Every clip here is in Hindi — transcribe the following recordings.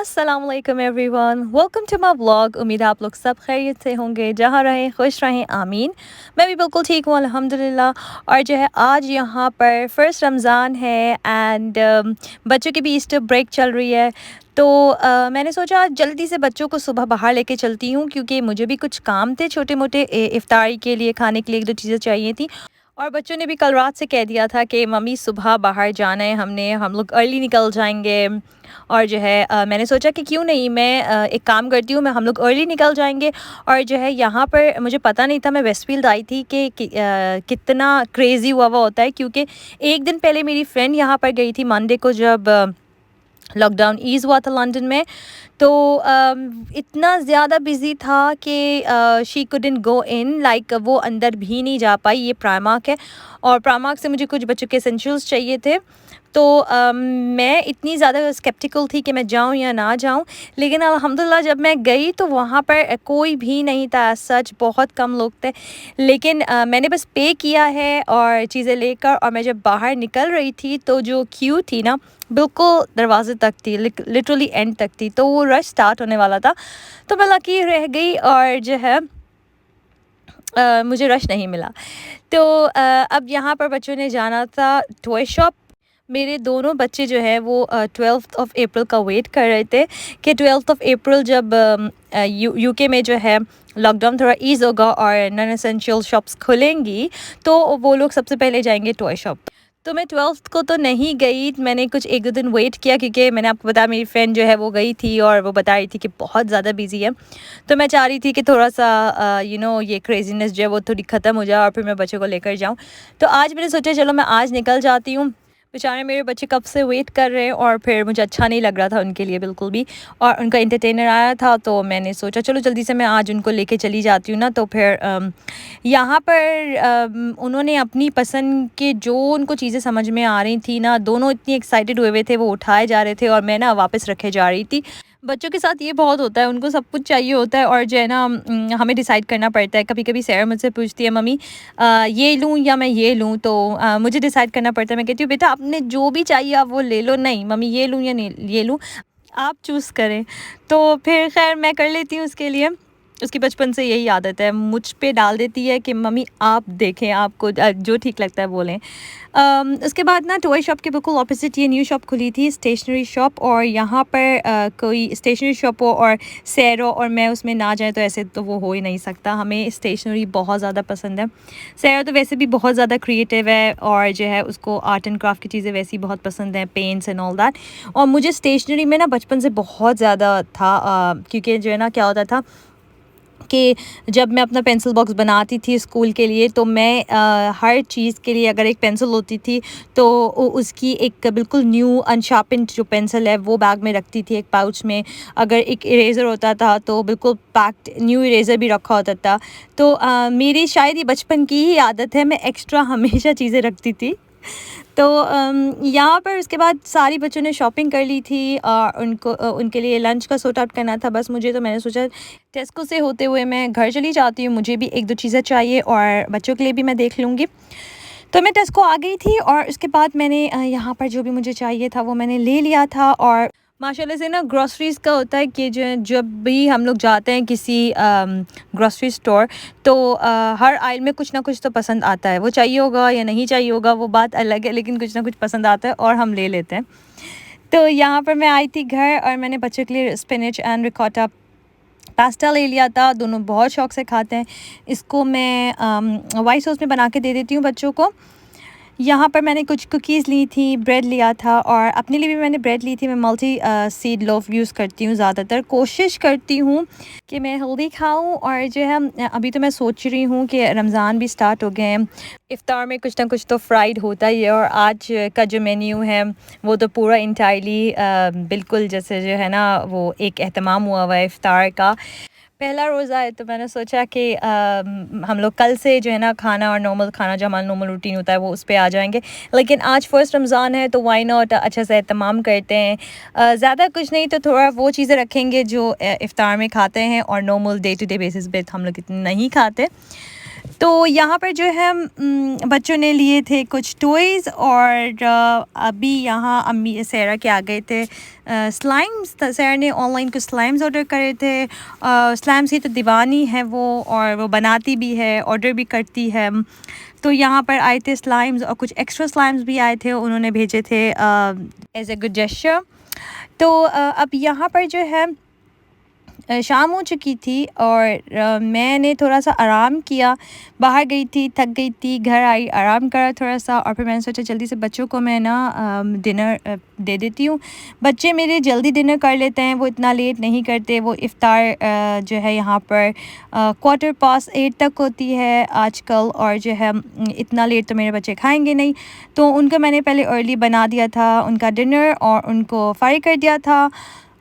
अस्सलाम वालेकुम everyone, welcome to my vlog. उम्मीद है आप लोग सब खैरियत से होंगे, जहाँ रहें खुश रहें, आमीन। मैं भी बिल्कुल ठीक हूँ अल्हम्दुलिल्लाह। और जो है आज यहाँ पर फ़र्स्ट रमज़ान है एंड बच्चों की भी ईस्टर ब्रेक चल रही है। तो मैंने सोचा आज जल्दी से बच्चों को सुबह बाहर लेके चलती हूँ, क्योंकि मुझे भी कुछ काम थे छोटे मोटे, इफ्तारी के लिए खाने के लिए एक दो चीज़ें चाहिए थी। और बच्चों ने भी कल रात से कह दिया था कि मम्मी सुबह बाहर जाना है, हम लोग अर्ली निकल जाएंगे। और जो है मैंने सोचा कि क्यों नहीं, मैं एक काम करती हूँ, मैं हम लोग अर्ली निकल जाएंगे। और जो है यहाँ पर मुझे पता नहीं था, मैं वेस्टफील्ड आई थी कि कितना क्रेज़ी हुआ हुआ होता है, क्योंकि एक दिन पहले मेरी फ्रेंड यहाँ पर गई थी मंडे को, जब लॉकडाउन ईज़ हुआ था लंदन में। तो इतना ज़्यादा बिज़ी था कि she couldn't go in, like वो अंदर भी नहीं जा पाई। ये प्राइमार्क है और प्राइमार्क से मुझे कुछ बच्चों के एसेंशियल्स चाहिए थे। तो मैं इतनी ज़्यादा स्केप्टिकल थी कि मैं जाऊँ या ना जाऊँ, लेकिन अल्हम्दुलिल्लाह जब मैं गई तो वहाँ पर कोई भी नहीं था, सच बहुत कम लोग थे। लेकिन मैंने बस पे किया है और चीज़ें लेकर, और मैं जब बाहर निकल रही थी तो जो क्यू थी ना, बिल्कुल दरवाजे तक थी, लिटरली एंड तक थी। तो वो रश स्टार्ट होने वाला था, तो मैं लकी रह गई और जो है मुझे रश नहीं मिला। तो अब यहाँ पर बच्चों ने जाना था टॉय शॉप। मेरे दोनों बच्चे जो है वो 12th ऑफ अप्रैल का वेट कर रहे थे कि 12th ऑफ अप्रैल जब यूके में जो है लॉकडाउन थोड़ा ईज़ होगा और नॉन एसेंशियल शॉप्स खुलेंगी, तो वो लोग सबसे पहले जाएंगे टॉय शॉप। तो मैं 12th को तो नहीं गई, मैंने कुछ एक दो दिन वेट किया, क्योंकि मैंने आपको बताया मेरी फ्रेंड जो है वो गई थी और वो बता रही थी कि बहुत ज़्यादा बिजी है। तो मैं चाह रही थी कि थोड़ा सा ये क्रेजीनेस जो है वो थोड़ी ख़त्म हो जाए और फिर मैं बच्चों को लेकर जाऊँ। तो आज मैंने सोचा चलो मैं आज निकल जाती हूँ। बेचारे मेरे बच्चे कब से वेट कर रहे हैं और फिर मुझे अच्छा नहीं लग रहा था उनके लिए बिल्कुल भी। और उनका एंटरटेनर आया था, तो मैंने सोचा चलो जल्दी से मैं आज उनको लेके चली जाती हूँ ना। तो फिर यहाँ पर उन्होंने अपनी पसंद के जो उनको चीज़ें समझ में आ रही थी ना, दोनों इतनी एक्साइटेड हुए हुए थे, वो उठाए जा रहे थे और मैं ना वापस रखे जा रही थी। बच्चों के साथ ये बहुत होता है, उनको सब कुछ चाहिए होता है और जो है ना हमें डिसाइड करना पड़ता है। कभी कभी सैरा मुझसे पूछती है मम्मी ये लूँ या मैं ये लूँ, तो मुझे डिसाइड करना पड़ता है। मैं कहती हूँ बेटा आपने जो भी चाहिए आप वो ले लो, नहीं मम्मी ये लूँ या नहीं ये लूँ, आप चूज़ करें। तो फिर खैर मैं कर लेती हूँ उसके लिए। उसकी बचपन से यही आदत है, मुझ पे डाल देती है कि मम्मी आप देखें, आपको जो ठीक लगता है बोलें। उसके बाद ना टॉय शॉप के बिल्कुल ऑपोजिट ये न्यू शॉप खुली थी, स्टेशनरी शॉप। और यहाँ पर कोई स्टेशनरी शॉप हो और सैरो और मैं उसमें ना जाए तो ऐसे तो वो हो ही नहीं सकता। हमें स्टेशनरी बहुत ज़्यादा पसंद है। सैरो तो वैसे भी बहुत ज़्यादा क्रिएटिव है और जो है उसको आर्ट एंड क्राफ्ट की चीज़ें वैसे ही बहुत पसंद हैं, पेंट्स एंड ऑल दैट। और मुझे स्टेशनरी में ना बचपन से बहुत ज़्यादा था, क्योंकि जो है ना क्या होता था कि जब मैं अपना पेंसिल बॉक्स बनाती थी स्कूल के लिए, तो मैं हर चीज़ के लिए अगर एक पेंसिल होती थी तो उसकी एक बिल्कुल न्यू अनशार्पन्ड जो पेंसिल है वो बैग में रखती थी एक पाउच में। अगर एक इरेज़र होता था तो बिल्कुल पैक्ड न्यू इरेज़र भी रखा होता था। तो मेरी शायद ये बचपन की ही आदत है, मैं एक्स्ट्रा हमेशा चीज़ें रखती थी। तो यहाँ पर उसके बाद सारी बच्चों ने शॉपिंग कर ली थी और उनके लिए लंच का सॉर्ट आउट करना था बस मुझे। तो मैंने सोचा टेस्को से होते हुए मैं घर चली जाती हूँ, मुझे भी एक दो चीज़ें चाहिए और बच्चों के लिए भी मैं देख लूँगी। तो मैं टेस्को आ गई थी और उसके बाद मैंने यहाँ पर जो भी मुझे चाहिए था वो मैंने ले लिया था। और माशाल्लाह से ना ग्रोसरीज़ का होता है कि जब भी हम लोग जाते हैं किसी ग्रोसरी स्टोर, तो हर आइल में कुछ ना कुछ तो पसंद आता है। वो चाहिए होगा या नहीं चाहिए होगा वो बात अलग है, लेकिन कुछ ना कुछ पसंद आता है और हम ले लेते हैं। तो यहाँ पर मैं आई थी घर और मैंने बच्चों के लिए स्पिनच एंड रिकॉटा पास्ता ले लिया था। दोनों बहुत शौक से खाते हैं इसको। मैं वाइट सॉस में बना के दे देती हूँ बच्चों को। यहाँ पर मैंने कुछ कुकीज़ ली थी, ब्रेड लिया था और अपने लिए भी मैंने ब्रेड ली थी। मैं मल्टी सीड लोफ यूज़ करती हूँ, ज़्यादातर कोशिश करती हूँ कि मैं हेल्दी खाऊँ। और जो है अभी तो मैं सोच रही हूँ कि रमज़ान भी स्टार्ट हो गए हैं, इफ़्तार में कुछ ना कुछ तो फ्राइड होता ही है। और आज का जो मेन्यू है वो तो पूरा इंटायरली बिल्कुल जैसे जो है ना वो एक एहतमाम हुआ हुआ है इफ़्तार का। पहला रोज़ा है तो मैंने सोचा कि हम लोग कल से जो है ना खाना और नॉर्मल खाना जो हमारा नॉर्मल रूटीन होता है वो उस पे आ जाएंगे। लेकिन आज फ़र्स्ट रमज़ान है तो व्हाई नॉट अच्छा से एहतमाम करते हैं। ज़्यादा कुछ नहीं तो थोड़ा वो चीज़ें रखेंगे जो इफ़्तार में खाते हैं और normal day to day basis पे हम लोग इतने नहीं खाते। तो यहाँ पर जो है बच्चों ने लिए थे कुछ टॉयज़, और अभी यहाँ अम्मी सैरा के आ गए थे स्लाइम्स। सैरा ने ऑनलाइन कुछ स्लाइम्स ऑर्डर करे थे। स्लाइम्स की तो दीवानी है वो, और वो बनाती भी है, ऑर्डर भी करती है। तो यहाँ पर आए थे स्लाइम्स, और कुछ एक्स्ट्रा स्लाइम्स भी आए थे, उन्होंने भेजे थे एज ए गुड जेस्चर। तो अब यहाँ पर जो है शाम हो चुकी थी, और मैंने थोड़ा सा आराम किया। बाहर गई थी, थक गई थी, घर आई, आराम करा थोड़ा सा, और फिर मैंने सोचा जल्दी से बच्चों को मैं ना डिनर दे देती हूँ। बच्चे मेरे जल्दी डिनर कर लेते हैं, वो इतना लेट नहीं करते। वो इफ़्तार जो है यहाँ पर 8:15 तक होती है आजकल, और जो है इतना लेट तो मेरे बच्चे खाएंगे नहीं। तो उनको मैंने पहले अर्ली बना दिया था उनका डिनर, और उनको फ्राई कर दिया था।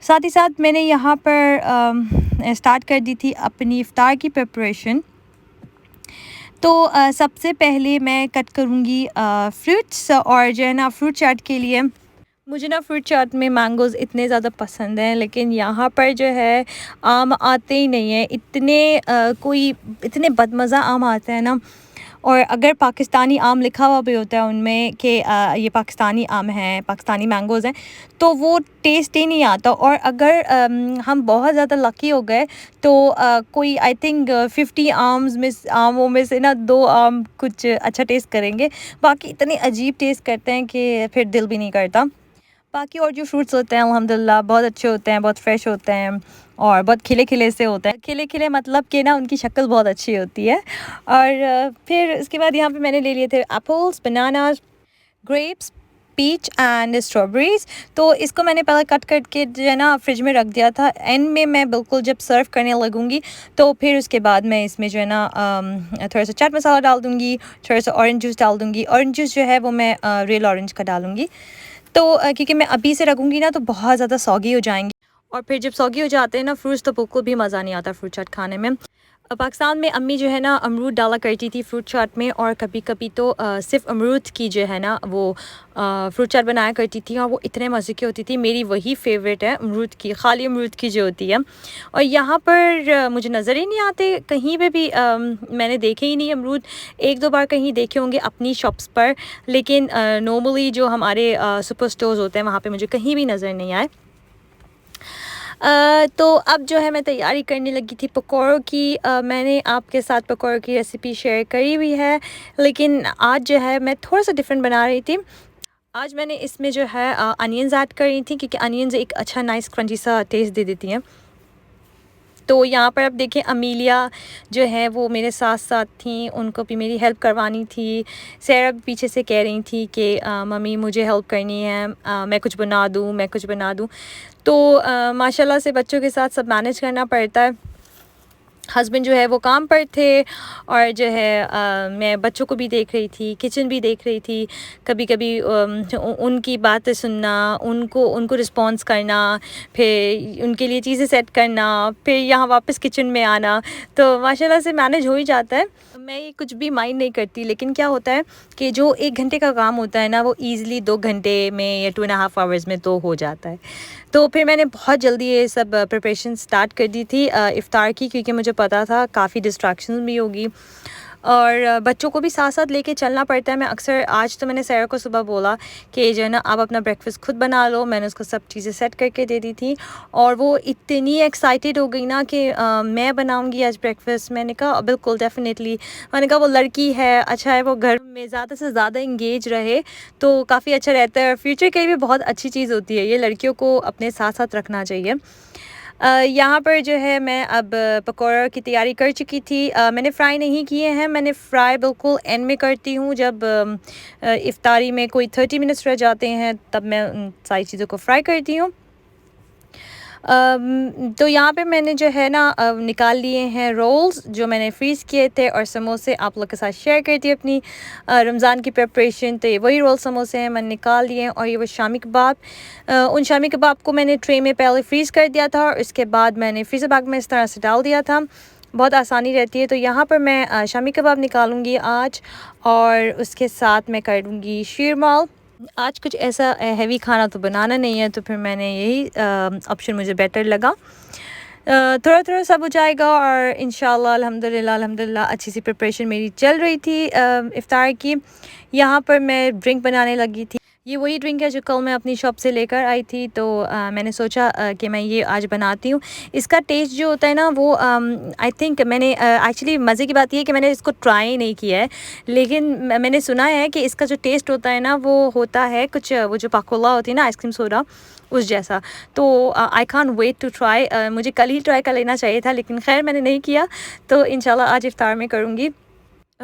साथ ही साथ मैंने यहाँ पर स्टार्ट कर दी थी अपनी इफ़्तार की प्रिपरेशन। तो सबसे पहले मैं कट करूँगी फ्रूट्स, और जो है ना फ्रूट चाट के लिए मुझे ना फ्रूट चाट में मैंगोज़ इतने ज़्यादा पसंद हैं, लेकिन यहाँ पर जो है आम आते ही नहीं हैं। इतने बदमज़ा आम आते हैं ना, और अगर पाकिस्तानी आम लिखा हुआ भी होता है उनमें कि ये पाकिस्तानी आम हैं, पाकिस्तानी मैंगोज़ हैं, तो वो टेस्ट ही नहीं आता। और अगर हम बहुत ज़्यादा लकी हो गए तो कोई आई थिंक 50 आमों में से ना 2 आम कुछ अच्छा टेस्ट करेंगे, बाकी इतने अजीब टेस्ट करते हैं कि फिर दिल भी नहीं करता। बाकी और जो फ्रूट्स होते हैं अल्हम्दुलिल्लाह बहुत अच्छे होते हैं, बहुत फ्रेश होते हैं, और बहुत खिले खिले से होते हैं। खिले खिले मतलब कि ना उनकी शक्ल बहुत अच्छी होती है। और फिर उसके बाद यहाँ पे मैंने ले लिए थे apples, bananas, grapes, peach and strawberries. तो इसको मैंने पहले कट करके जो है ना फ्रिज में रख दिया था। एंड में मैं बिल्कुल जब सर्व करने लगूँगी तो फिर उसके बाद मैं इसमें जो है ना थोड़ा सा चाट मसाला डाल दूँगी, थोड़ा सा ऑरेंज जूस डाल दूँगी। ऑरेंज जूस जो है वो मैं रियल ऑरेंज का डालूँगी। तो क्योंकि मैं अभी से रखूँगी ना तो बहुत ज़्यादा सॉगी हो जाएंगी, और फिर जब सॉगी हो जाते हैं ना फ्रूट्स तो बिल्कुल भी मज़ा नहीं आता फ्रूट चाट खाने में। पाकिस्तान में अम्मी जो है ना अमरूद डाला करती थी फ्रूट चाट में, और कभी कभी तो सिर्फ अमरूद की जो है ना वो फ्रूट चाट बनाया करती थी, और वो इतने मज़े की होती थी। मेरी वही फेवरेट है अमरूद की, खाली अमरूद की जो होती है। और यहाँ पर मुझे नज़र ही नहीं आते कहीं पे भी, मैंने देखे ही नहीं अमरूद। 1-2 बार कहीं देखे होंगे अपनी शॉप्स पर, लेकिन नॉर्मली जो हमारे सुपर स्टोर्स होते हैं वहाँ पर मुझे कहीं भी नज़र नहीं आए। तो अब जो है मैं तैयारी करने लगी थी पकौड़ों की। मैंने आपके साथ पकौड़ों की रेसिपी शेयर करी हुई है, लेकिन आज जो है मैं थोड़ा सा डिफरेंट बना रही थी। आज मैंने इसमें जो है अनियंस ऐड करी थी, क्योंकि अनियंस एक अच्छा नाइस क्रंची सा टेस्ट दे देती हैं। तो यहाँ पर अब देखें अमीलिया जो है वो मेरे साथ साथ थी, उनको भी मेरी हेल्प करवानी थी। सैरा भी पीछे से कह रही थी कि मम्मी मुझे हेल्प करनी है, मैं कुछ बना दूँ। तो माशाल्लाह से बच्चों के साथ सब मैनेज करना पड़ता है। हस्बैंड जो है वो काम पर थे, और जो है मैं बच्चों को भी देख रही थी, किचन भी देख रही थी। कभी कभी उनकी बातें सुनना, उनको रिस्पॉन्स करना, फिर उनके लिए चीज़ें सेट करना, फिर यहाँ वापस किचन में आना, तो माशाल्लाह से मैनेज हो ही जाता है। मैं ये कुछ भी माइंड नहीं करती, लेकिन क्या होता है कि जो 1 घंटे का काम होता है ना वो ईज़िली 2 घंटे में या 2.5 आवर्स में तो हो जाता है। तो फिर मैंने बहुत जल्दी ये सब प्रिपरेशन स्टार्ट कर दी थी इफ़्तार की, क्योंकि मुझे पता था काफ़ी डिस्ट्रैक्शन भी होगी, और बच्चों को भी साथ साथ लेके चलना पड़ता है। मैं अक्सर आज तो मैंने सैरा को सुबह बोला कि जो है ना आप अपना ब्रेकफास्ट खुद बना लो। मैंने उसको सब चीज़ें सेट करके दे दी थी, और वो इतनी एक्साइटेड हो गई ना कि मैं बनाऊंगी आज ब्रेकफास्ट। मैंने कहा बिल्कुल डेफिनेटली। मैंने कहा वो लड़की है, अच्छा है वो घर में ज़्यादा से ज़्यादा इंगेज रहे तो काफ़ी अच्छा रहता है। फ्यूचर के लिए भी बहुत अच्छी चीज़ होती है ये, लड़कियों को अपने साथ साथ रखना चाहिए। यहाँ पर जो है मैं अब पकौड़ा की तैयारी कर चुकी थी। मैंने फ्राई नहीं किए हैं, मैंने फ्राई बिल्कुल एंड में करती हूँ जब इफ़्तारी में कोई 30 मिनट्स रह जाते हैं, तब मैं उन सारी चीज़ों को फ्राई करती हूँ। तो यहाँ पे मैंने जो है ना निकाल लिए हैं रोल्स जो मैंने फ्रीज़ किए थे, और समोसे आप लोग के साथ शेयर करती है अपनी रमज़ान की प्रिपरेशन। तो ये वही रोल समोसे हैं, मैंने निकाल लिए हैं। और ये वो शामी कबाब, उन शामी कबाब को मैंने ट्रे में पहले फ्रीज़ कर दिया था, और उसके बाद मैंने फ्रीज़र बैग में इस तरह से डाल दिया था। बहुत आसानी रहती है। तो यहाँ पर मैं शामी कबाब निकालूंगी आज, और उसके साथ मैं कर दूँगी शीरमाल। आज कुछ ऐसा हैवी खाना तो बनाना नहीं है, तो फिर मैंने यही ऑप्शन मुझे बेटर लगा। थोड़ा थोड़ा सब हो जाएगा और इंशाल्लाह अल्हम्दुलिल्लाह अल्हम्दुलिल्लाह अच्छी सी प्रिपरेशन मेरी चल रही थी इफ़्तार की। यहाँ पर मैं ड्रिंक बनाने लगी थी। ये वही ड्रिंक है जो कल मैं अपनी शॉप से लेकर आई थी, तो मैंने सोचा कि मैं ये आज बनाती हूँ। इसका टेस्ट जो होता है ना वो आई थिंक मैंने एक्चुअली मज़े की बात ये है कि मैंने इसको ट्राई नहीं किया है, लेकिन मैंने सुना है कि इसका जो टेस्ट होता है ना वो होता है कुछ वो जो पाकोला होती है ना आइसक्रीम सोडा उस जैसा। तो I can't wait to try. मुझे कल ही ट्राई कर लेना चाहिए था, लेकिन खैर मैंने नहीं किया, तो इंशाल्लाह आज इफ़्तार में करूँगी।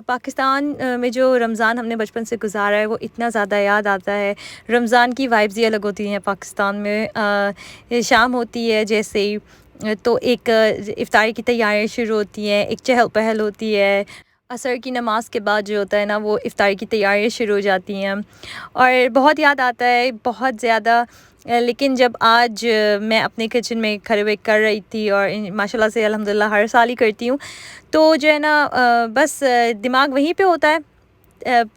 पाकिस्तान में जो रमज़ान हमने बचपन से गुजारा है वो इतना ज़्यादा याद आता है। रमज़ान की वाइब्स ही अलग होती हैं पाकिस्तान में। शाम होती है जैसे ही तो एक इफ़्तारी की तैयारियाँ शुरू होती हैं, एक चहल पहल होती है। असर की नमाज़ के बाद जो होता है ना वो इफ़्तारी की तैयारियाँ शुरू हो जाती हैं और बहुत याद आता है बहुत ज़्यादा। लेकिन जब आज मैं अपने किचन में खड़े हुए कर रही थी और माशाल्लाह से अल्हम्दुलिल्लाह हर साल ही करती हूँ, तो जो है ना बस दिमाग वहीं पे होता है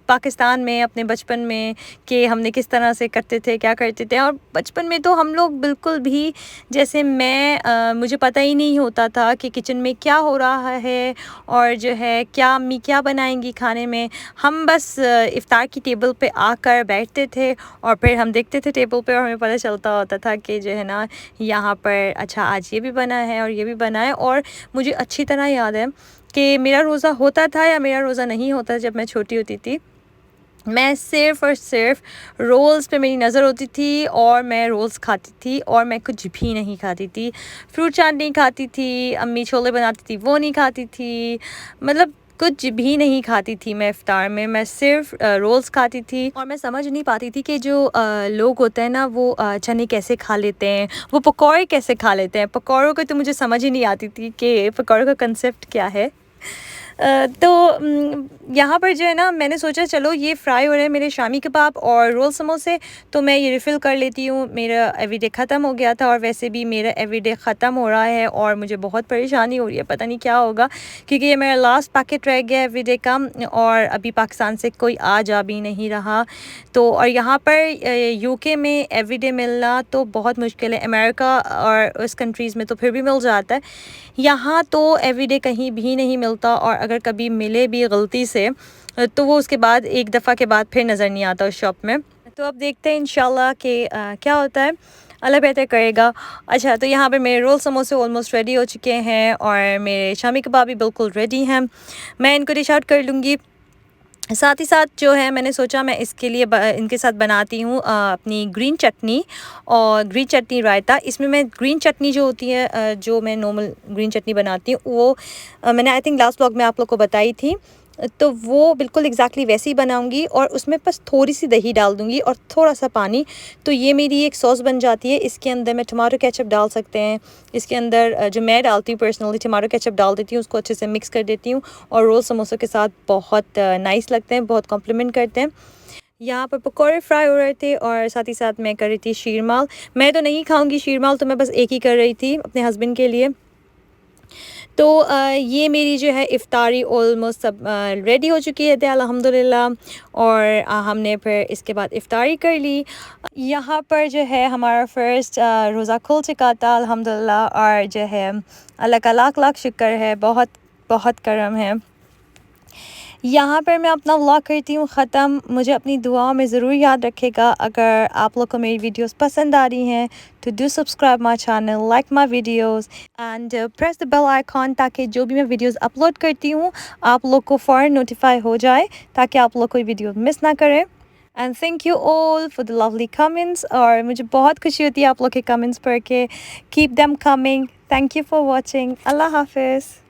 पाकिस्तान में अपने बचपन में कि हमने किस तरह से करते थे क्या करते थे। और बचपन में तो हम लोग बिल्कुल भी जैसे मुझे पता ही नहीं होता था कि किचन में क्या हो रहा है और जो है क्या अम्मी क्या बनाएंगी खाने में। हम बस इफ़्तार की टेबल पे आकर बैठते थे और फिर हम देखते थे टेबल पे और हमें पता चलता होता था कि जो है ना यहाँ पर अच्छा आज ये भी बना है और ये भी बना है। और मुझे अच्छी तरह याद है कि मेरा रोज़ा होता था या मेरा रोज़ा नहीं होता जब मैं छोटी होती थी। मैं सिर्फ़ और सिर्फ रोल्स पे मेरी नज़र होती थी और मैं रोल्स खाती थी और मैं कुछ भी नहीं खाती थी। फ्रूट चाट नहीं खाती थी, अम्मी छोले बनाती थी वो नहीं खाती थी, मतलब कुछ भी नहीं खाती थी मैं इफ़्तार में। मैं सिर्फ रोल्स खाती थी और मैं समझ नहीं पाती थी कि जो लोग होते हैं ना वो चने कैसे खा लेते हैं, वो पकौड़े कैसे खा लेते हैं। पकौड़ों को तो मुझे समझ ही नहीं आती थी कि पकौड़ों का कंसेप्ट क्या है। तो यहाँ पर जो है ना मैंने सोचा चलो ये फ्राई हो रहे हैं मेरे शामी कबाब और रोल समोसे, तो मैं ये रिफ़िल कर लेती हूँ। मेरा एवरीडे ख़त्म हो गया था और वैसे भी मेरा एवरीडे ख़त्म हो रहा है और मुझे बहुत परेशानी हो रही है, पता नहीं क्या होगा, क्योंकि ये मेरा लास्ट पैकेट रह गया एवरीडे का और अभी पाकिस्तान से कोई आ जा भी नहीं रहा। तो और यहाँ पर यूके में एवरीडे मिलना तो बहुत मुश्किल है। अमेरिका और उस कंट्रीज़ में तो फिर भी मिल जाता है, यहाँ तो एवरीडे कहीं भी नहीं मिलता और अगर कभी मिले भी गलती से तो वो उसके बाद एक दफ़ा के बाद फिर नज़र नहीं आता उस शॉप में। तो अब देखते हैं इंशाल्लाह कि क्या होता है, अल्लाह बेहतर करेगा। अच्छा, तो यहाँ पे मेरे रोल समोसे ऑलमोस्ट रेडी हो चुके हैं और मेरे शामी कबाब भी बिल्कुल रेडी हैं। मैं इनको डिश आउट कर लूँगी। साथ ही साथ जो है मैंने सोचा मैं इसके लिए इनके साथ बनाती हूँ अपनी ग्रीन चटनी और ग्रीन चटनी रायता। इसमें मैं ग्रीन चटनी जो होती है जो मैं नॉर्मल ग्रीन चटनी बनाती हूँ वो मैंने आई थिंक लास्ट व्लॉग में आप लोग को बताई थी, तो वो बिल्कुल एग्जैक्टली वैसे ही बनाऊंगी और उसमें बस थोड़ी सी दही डाल दूंगी और थोड़ा सा पानी, तो ये मेरी एक सॉस बन जाती है। इसके अंदर मैं टमाटो केचप डाल सकते हैं, इसके अंदर जो मैं डालती हूँ पर्सनली टमाटो केचप डाल देती हूँ, उसको अच्छे से मिक्स कर देती हूँ और रोल समोसों के साथ बहुत नाइस लगते हैं, बहुत कॉम्प्लीमेंट करते हैं। यहाँ पर पकौड़े फ्राई हो रहे थे और साथ ही साथ मैं कर रही थी शीरमाल। मैं तो नहीं खाऊंगी शीरमाल, तो मैं बस एक ही कर रही थी अपने हस्बैंड के लिए। तो ये मेरी जो है इफ़्तारी ऑलमोस्ट सब रेडी हो चुकी है अल्हम्दुलिल्लाह और हमने फिर इसके बाद इफ़्तारी कर ली। यहाँ पर जो है हमारा फ़र्स्ट रोज़ा खुल चुका था अल्हम्दुलिल्लाह और जो है अल्लाह का लाख लाख शुक्र है, बहुत बहुत करम है। यहाँ पर मैं अपना व्लॉग करती हूँ ख़त्म। मुझे अपनी दुआओं में ज़रूर याद रखेगा। अगर आप लोग को मेरी वीडियोस पसंद आ रही हैं तो do subscribe my channel, like my videos and press the bell icon, ताकि जो भी मैं वीडियोस अपलोड करती हूँ आप लोग को फ़ौरन नोटिफाई हो जाए, ताकि आप लोग कोई वीडियो मिस ना करें। And thank you all for the lovely comments, और मुझे बहुत खुशी होती है आप लोग के कमेंट्स पढ़ के। Keep them coming. Thank you for watching. अल्लाह हाफिज़।